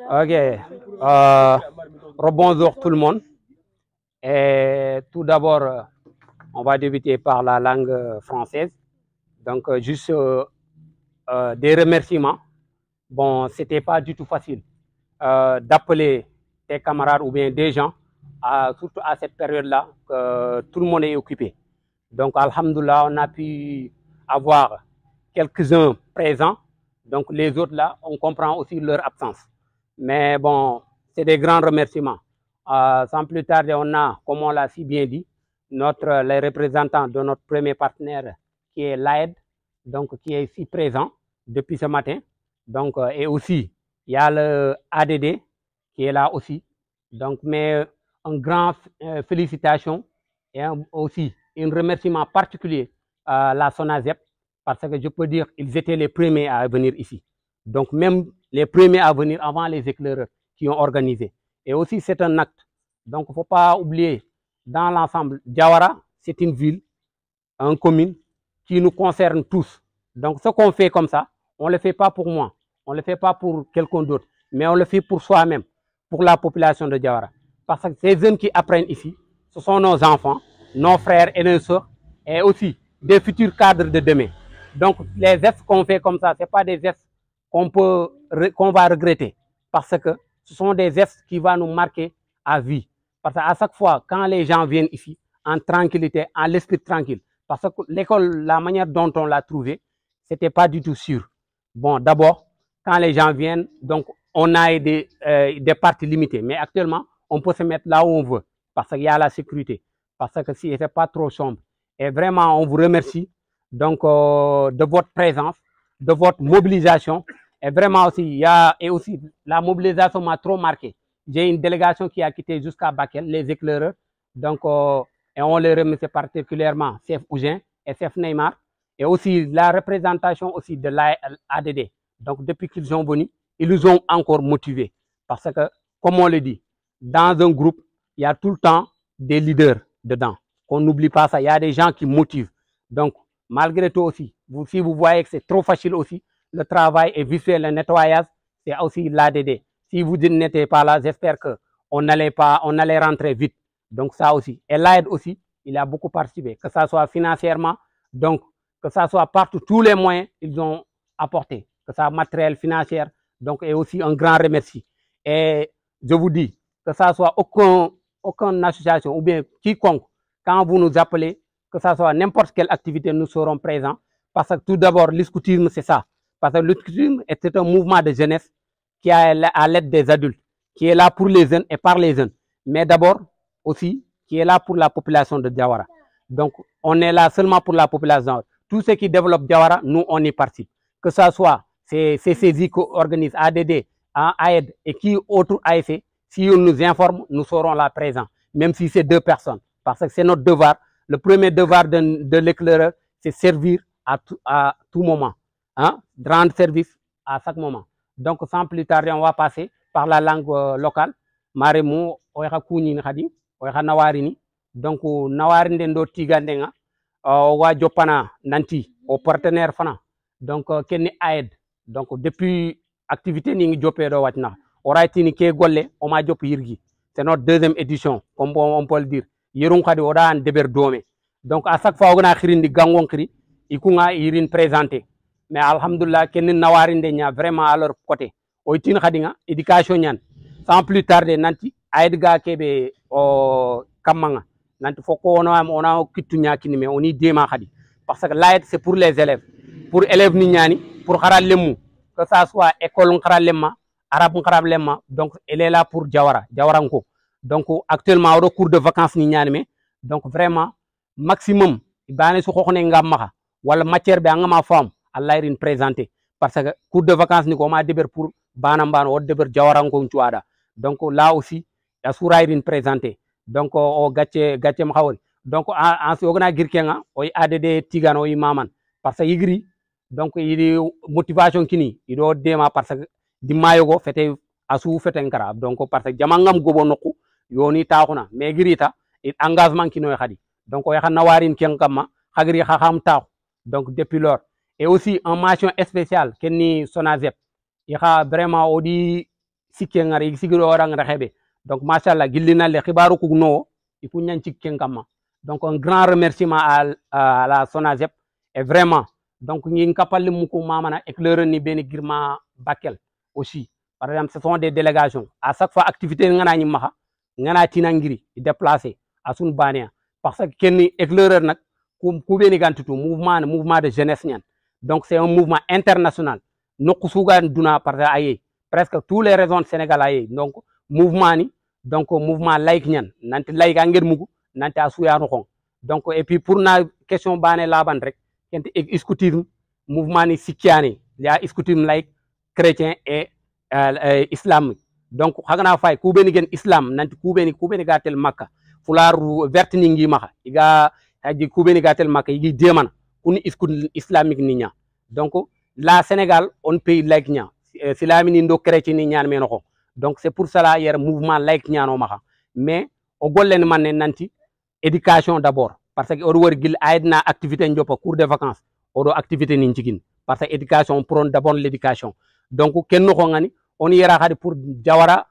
Ok. Rebonjour tout le monde. Et tout d'abord, on va débuter par la langue française. Donc, juste des remerciements. Bon, c'était pas du tout facile d'appeler tes camarades ou bien des gens, surtout à cette période-là, que tout le monde est occupé. Donc, alhamdoulilah, on a pu avoir quelques-uns présents. Donc, les autres là, on comprend aussi leur absence. Mais bon, c'est des grands remerciements. Sans plus tarder, on a, comme on l'a si bien dit, les représentants de notre premier partenaire qui est l'AED, donc qui est ici présent depuis ce matin. Donc, et aussi, il y a le ADD qui est là aussi. Donc, mais un grand félicitations et aussi un remerciement particulier à la SONAZEP parce que je peux dire qu'ils étaient les premiers à venir ici. Donc, même les premiers à venir avant les éclaireurs qui ont organisé. Et aussi, c'est un acte. Donc, il ne faut pas oublier, dans l'ensemble, Diawara, c'est une ville, une commune qui nous concerne tous. Donc, ce qu'on fait comme ça, on ne le fait pas pour moi, on ne le fait pas pour quelqu'un d'autre, mais on le fait pour soi-même, pour la population de Diawara. Parce que ces jeunes qui apprennent ici, ce sont nos enfants, nos frères et nos soeurs, et aussi des futurs cadres de demain. Donc, les gestes qu'on fait comme ça, ce n'est pas des gestes qu'on va regretter, parce que ce sont des gestes qui vont nous marquer à vie. Parce qu'à chaque fois, quand les gens viennent ici, en tranquillité, en l'esprit tranquille, parce que l'école, la manière dont on l'a trouvée, ce n'était pas du tout sûr. Bon, d'abord, quand les gens viennent, donc on a des parties limitées, mais actuellement, on peut se mettre là où on veut, parce qu'il y a la sécurité, parce que si ce n'est pas trop sombre. Et vraiment, on vous remercie donc, de votre présence, de votre mobilisation. Et vraiment aussi, il y a, et aussi, la mobilisation m'a trop marqué. J'ai une délégation qui a quitté jusqu'à Bakel, les éclaireurs. Donc, et on les remercie particulièrement, Chef Ougin et Chef Neymar. Et aussi la représentation aussi de l'ADD. Donc, depuis qu'ils sont venus, ils nous ont encore motivés. Parce que, comme on le dit, dans un groupe, il y a tout le temps des leaders dedans. Qu'on n'oublie pas ça, il y a des gens qui motivent. Donc, malgré tout aussi, si vous voyez que c'est trop facile aussi, le travail est visuel, le nettoyage, c'est aussi l'ADD. Si vous n'étiez pas là, j'espère qu'on allait rentrer vite. Donc ça aussi. Et l'aide aussi, il a beaucoup participé, que ça soit financièrement, donc que ça soit partout, tous les moyens ils ont apporté, que ça soit matériel, financier, donc et aussi un grand remercie. Et je vous dis, que ça soit aucune association ou bien quiconque, quand vous nous appelez, que ça soit n'importe quelle activité, nous serons présents. Parce que tout d'abord, l'scoutisme, c'est ça. Parce que l'scoutisme est un mouvement de jeunesse qui est à l'aide des adultes, qui est là pour les jeunes et par les jeunes. Mais d'abord, aussi, qui est là pour la population de Diawara. Donc, on est là seulement pour la population. Tout ce qui développe Diawara, nous, on y participe. Que ce soit ces saisies qu'organisent ADD, AED et qui autres AFC, si on nous informe, nous serons là présents, même si c'est 2 personnes. Parce que c'est notre devoir. Le premier devoir de l'éclaireur, c'est servir à tout moment. Hein? Rendre service à chaque moment. Donc, sans plus tarder, on va passer par la langue locale. Maremu, oya kuni khadi, oya nawarini. Donc, nawarinde ndo tigandenga, wa jopana nanti, au partenaire fana. Donc, kenni aide. Donc, depuis activité ni jopé do watna. Oraitini ke golle, on m'a jop yirgi. C'est notre 2e édition, comme on peut le dire. Yerum khadi ora an deber dome. Donc, à chaque fois, on a khirindi gangon kri, ikunga irin présenté. Mais alhamdulillah, kenni nawarinde nya vraiment à leur côté. Oitin khadinga, éducation nyan. Sans plus tarder, nanti, aidga kebe kamanga. Nanti foko on a kitu nyakini mais on y déma khadi. Parce que l'aide c'est pour les élèves. Pour élèves ni nyani, pour kharal lemu. Que ça soit école kharal lemma, arabe kharal lemma. Donc, elle est là pour Diawara, Diawaranko. Donc, actuellement, au cours de vacances ni nyani mais. Donc, vraiment, maximum, ibane su khokone ngamma wala matière be ngama fam Allah irin présenté. Parce que cours de vacances ni ko ma déber pour banamban o déber Diawaranko ntuada. Donc là aussi, la soura irin présenté. Donc o gatché mahawri. Donc en ce ogna girkenga o ADD tigano o maman parce que yigri donc il motivation kini ido dema parce que di mayogo fete asu fete ngara donc parce que jamangam gobo nokku yoni taxuna mais girita it engagement kino khadi. Donc o yaxana warin ken kama khagri kham tax. Donc depuis lors et aussi en mention spéciale kenni Sonazep il a vraiment odi sikke ngari igi sigiro orang rexebe donc machallah gillina le xibaru ku no iku ñan cikken kamma donc un grand remerciement à la SONAGED et vraiment donc ñi kapal mu ko mamana éclairer ni ben girma Bakel aussi par exemple ce sont des délégations à chaque fois activité ngana ñi maxa ngana tinangiri déplacer à sun bania parce que kenn éclaireur nak ku beni gantutu mouvement de jeunesse ñan donc c'est un mouvement international nokku suga duna par aye presque tous les régions du Sénégal aye donc mouvement ni donc mouvement laïque ñan nanti laïque anger mugu nanti asuya no xon donc et puis pour na question bané laban rek kenti scoutisme mouvement ni sikiani ya scoutisme laïque chrétien et islamique donc xagana fay ku beni gen islam nanti ku beni gatel makka fularu vert ni ngi maxa iga haji ku beni gatel makka igi demana kuni scoutisme islamique ni nya donc la Sénégal on pays laïque nya silami ndo chrétien ni ñaan meno ko donc c'est pour cela hier mouvement laïque ñaano maxa mais o gollen man nanti éducation d'abord parce que o wor gil aidna activité njopa cours de vacances o do activité ni njigin parce que éducation prône d'abord l'éducation donc ken no ngani on yera xadi pour jawara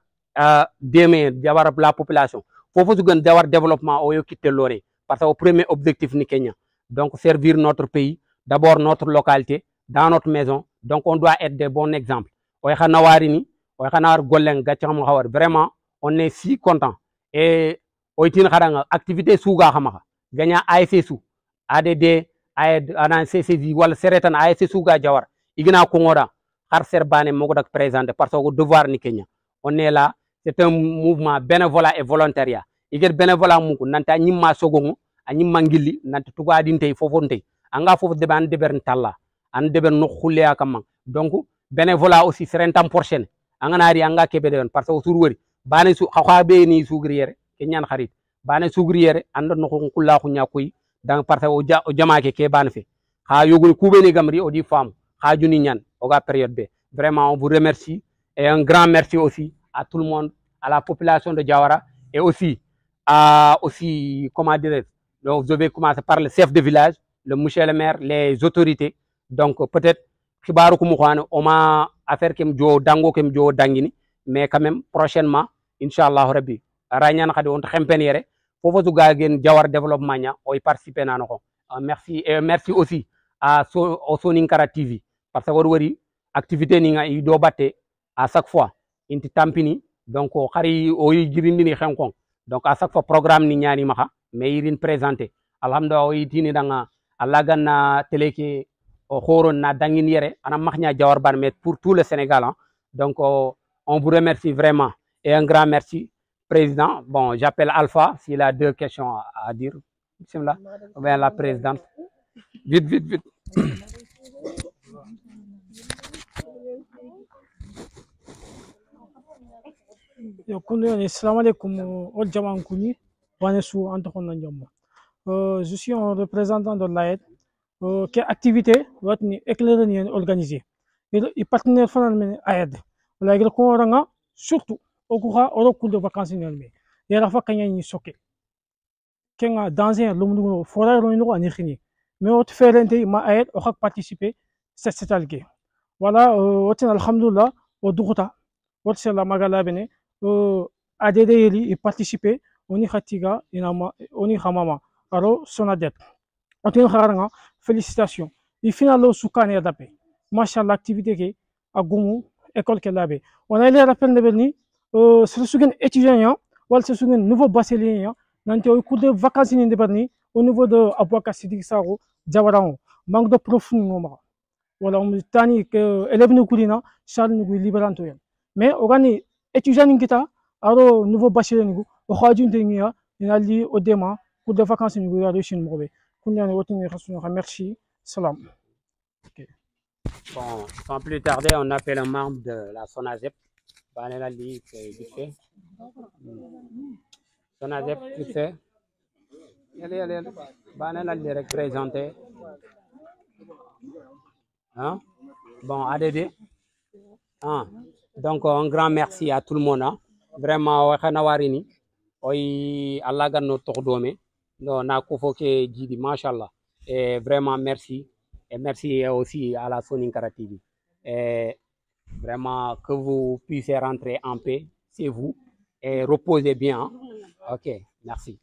deme jawara la population fofu su gën jawar développement o yo kitte loré parce que au premier objectif ni Kenya donc servir notre pays d'abord notre localité dans notre maison donc on doit être des bons exemples oy xana wari ni oy xana war gollen gatcham xawar vraiment on est si content et oy tin xaranga activité suga xama gagna ASC su ADD ana CCD wala seretan ASC suga jawar igina ko ngoda xar serbane moko dak présenter parce que devoir ni Kenya on est là c'est un mouvement bénévolat et volontariat igel bénévolat muko nanta ñimma sogongu a ñimma ngilli nanta tuga dintey fofontey anga fofu deban deber talla an deber no khulle akam donc bénévolat aussi serentam prochaine anganari anga kebe den parce que sur wori bane su xaxa be ni sugriere ke ñaan xarit bane sugriere ando no khulla khu ñakoy donc parce que o jamaake ke bane fe ha yogul kubeni gamri o di fam ha juni ñaan o ga période be vraiment on vous remercie et un grand merci aussi à tout le monde à la population de Diawara et aussi à aussi comment dire donc je vais commencer par le chef de village le monsieur le maire les autorités donc peut-être xibaru ko mu xane o ma affaire kem jo dango kem jo dangini mais quand même prochainement inchallah rabbi rañan xadi on xempeniere fofu su gagen Diawara développement nya o participer nano ko merci et merci aussi à Soninkara TV parce que wori activité ni nga do batte à chaque fois inti tampini donc xari o jirindi ni xenkon donc à chaque fois programme ni ñani maxa mais irin présenter alhamdulillah o yitini danga alaganna télé ki o xoron na dangin yere ana maxnya Diawar ban mais pour tout le Sénégal hein. Donc on vous remercie vraiment et un grand merci président. Bon, j'appelle Alpha s'il a deux questions à dire. Bismillah. Ou bien la présidente. Vite, vite, vite. Je suis un représentant de l'AED. Quelle activité va être organisée? Et partenaire final AED. Surtout au cours de vacances. Il y a la fois qu'il y a une socket. Quand dans un lumdu forêt ronino en Irini. Mais au fait ma AED aura participé cette algue. Voilà, alhamdulillah, au Dourta, au la Magala Bene, ADD et participer, on y hatiga, on y hamama. Alors, Sonadet. Félicitations. Il finit sous Kanye d'Apé. Machin l'activité qui a Goumou, école qu'elle avait. On a l'air à peine de venir. C'est un étudiant, ou c'est un nouveau bassilien, dans le cours de vacances in Berni, au niveau de Abouaka Sidi Saro, Diawaran. Manque de profondeur. Voilà, on dit que élève nous coulina, Charles nous libérant. Mais on a étudiant in Kita, alors nouveau bassilien, au Khadjun Dengia, il a dit au déma, cours de vacances in Réussir mauvais. Merci. Salam. Okay. Bon, sans plus tarder, on appelle un membre de la SONAGED. Banela Li, vite fait. SONAGED, vite fait. Allez. Banela Li représenté. Hein? Bon, ADD. Hein? Donc, un grand merci à tout le monde. Hein? Vraiment, Khanawarini. Oui, Allah Gano Tordome. Non, na kofoke Djidi, machallah. Et vraiment merci. Et merci aussi à la Soninkara TV. Et Vraiment, que vous puissiez rentrer en paix, c'est vous, et reposez bien. Hein. Ok, merci.